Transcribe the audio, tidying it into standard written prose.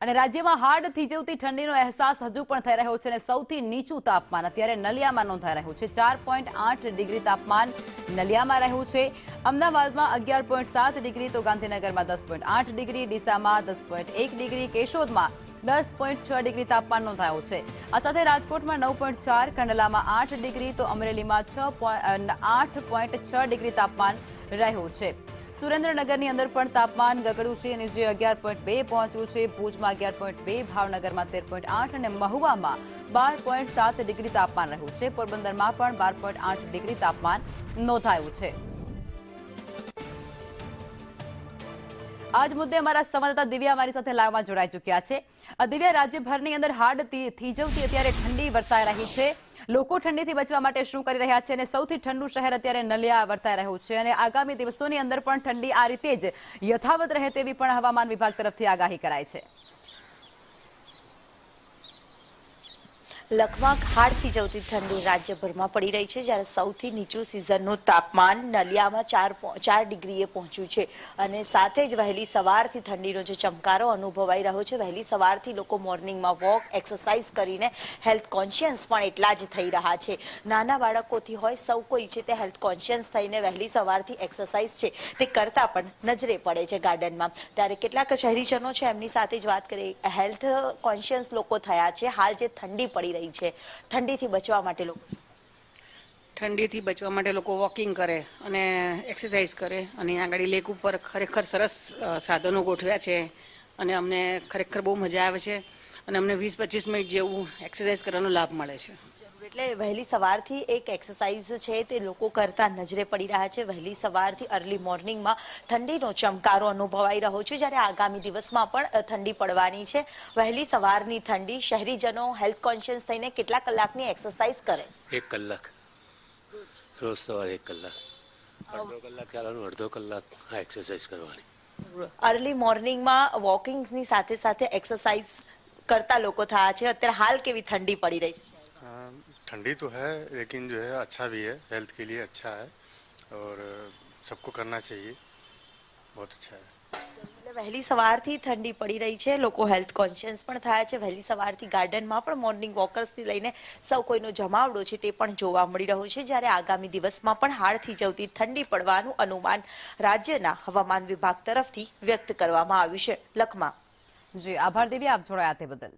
અને રાજ્યમાં હાડ થીજવતી ઠંડીનો અહેસાસ હજુ પણ થઈ રહ્યો છે અને સૌથી નીચું તાપમાન અત્યારે નલિયામાં નોંધાઈ રહ્યું છે। 4.8 ડિગ્રી તાપમાન નલિયામાં રહ્યું છે। અમદાવાદમાં 11.7 ડિગ્રી, તો ગાંધીનગરમાં 10.8 ડિગ્રી, ડીસામાં 10.1 ડિગ્રી, કેશોદમાં 10.6 ડિગ્રી તાપમાન નોંધાયું છે। આ સાથે રાજકોટમાં 9.4, કંડલામાં 8 ડિગ્રી, તો અમરેલીમાં 8.6 ડિગ્રી તાપમાન રહ્યું છે। સુરેન્દ્રનગરની અંદર પણ તાપમાન ગગડ્યું છે અને જે 11.2 પહોંચ્યું છે। ભુજમાં 11.2, ભાવનગરમાં 13.8 અને મહુવામાં 12.7 ડિગ્રી તાપમાન રહ્યું છે। પોરબંદરમાં પણ 12.8 ડિગ્રી તાપમાન નોંધાયું છે। આજ મુદ્દે અમારા સંવાદદાતા દિવ્યા અમારી સાથે લાઈવમાં જોડાઈ ચૂક્યા છે। દિવ્યા, રાજ્યભરની અંદર હાડ થીજવતી અત્યારે ઠંડી વર્તાઈ રહી છે। લોકો ઠંડીથી બચવા માટે શું કરી રહ્યા છે અને સૌથી ઠંડુ શહેર અત્યારે નલિયા વર્તાઈ રહ્યું છે અને આગામી દિવસોની અંદર પણ ઠંડી આ રીતે જ યથાવત રહે તેવી પણ હવામાન વિભાગ તરફથી આગાહી કરાઈ છે। લખમાં હાડ થીજવતી ઠંડી રાજ્યભરમાં પડી રહી છે, જ્યારે સૌથી નીચું સિઝનનું તાપમાન નલિયામાં 4 ડિગ્રીએ પહોંચ્યું છે અને સાથે જ વહેલી સવારથી ઠંડીનો જે ચમકારો અનુભવાઈ રહ્યો છે। વહેલી સવારથી લોકો મોર્નિંગમાં વોક, એક્સરસાઇઝ કરીને હેલ્થ કોન્શિયસ પણ એટલા જ થઈ રહ્યા છે। નાના બાળકોથી હોય સૌ કોઈ છે તે હેલ્થ કોન્શિયસ થઈને વહેલી સવારથી એક્સરસાઇઝ છે તે કરતા પણ નજરે પડે છે ગાર્ડનમાં। ત્યારે કેટલાક શહેરીજનો છે એમની સાથે જ વાત કરીએ, હેલ્થ કોન્શિયસ લોકો થયા છે। હાલ જે ઠંડી પડી રહી છે, ઠંડીથી બચવા માટે લોકો વોકિંગ કરે અને એક્સરસાઇઝ કરે અને આગળ લેક ઉપર ખરેખર સરસ સાધનો ગોઠવ્યા છે અને અમને ખરેખર બહુ મજા આવે છે અને અમને 20-25 મિનિટ જેવું એક્સરસાઇઝ કરવાનો લાભ મળે છે। એટલે વહેલી સવારથી એક એક્સરસાઇઝ છે તે લોકો કરતા નજરે પડી રહ્યા છે। વહેલી સવારથી અર્લી મોર્નિંગમાં ઠંડીનો ચમકારો અનુભવાઈ રહ્યો છે, જ્યારે આગામી દિવસમાં પણ ઠંડી પડવાની છે। વહેલી સવારની ઠંડી, શહેરીજનો હેલ્થ કોન્શિયસ થઈને કેટલા કલાકની એક્સરસાઇઝ કરે? 1 કલાક રોજ સવારે 1 કલાક, અડધો કલાક એક્સરસાઇઝ કરવાની। અર્લી મોર્નિંગમાં વોકિંગની સાથે સાથે એક્સરસાઇઝ કરતા લોકો થયા છે। અત્યારે હાલ કેવી ઠંડી પડી રહી છે? ठंडी तो है लेकिन जो है अच्छा भी है, हेल्थ के लिए अच्छा है और सबको करना चाहिए, बहुत अच्छा है। વહેલી સવારથી ઠંડી પડી રહી છે, લોકો હેલ્થ કોન્શિયસ પણ થયા છે। વહેલી સવારથી ગાર્ડનમાં પણ મોર્નિંગ વોકર્સથી લઈને સૌ કોઈનો જમાવડો છે તે પણ જોવા મળી રહ્યો છે, જ્યારે આગામી દિવસમાં પણ હાડ થીજવતી ઠંડી પડવાનું અનુમાન રાજ્યના હવામાન વિભાગ તરફથી વ્યક્ત કરવામાં આવ્યું છે। લખમાં જી આભાર દિવ્યા, આપ જોડાયા તે બદલ।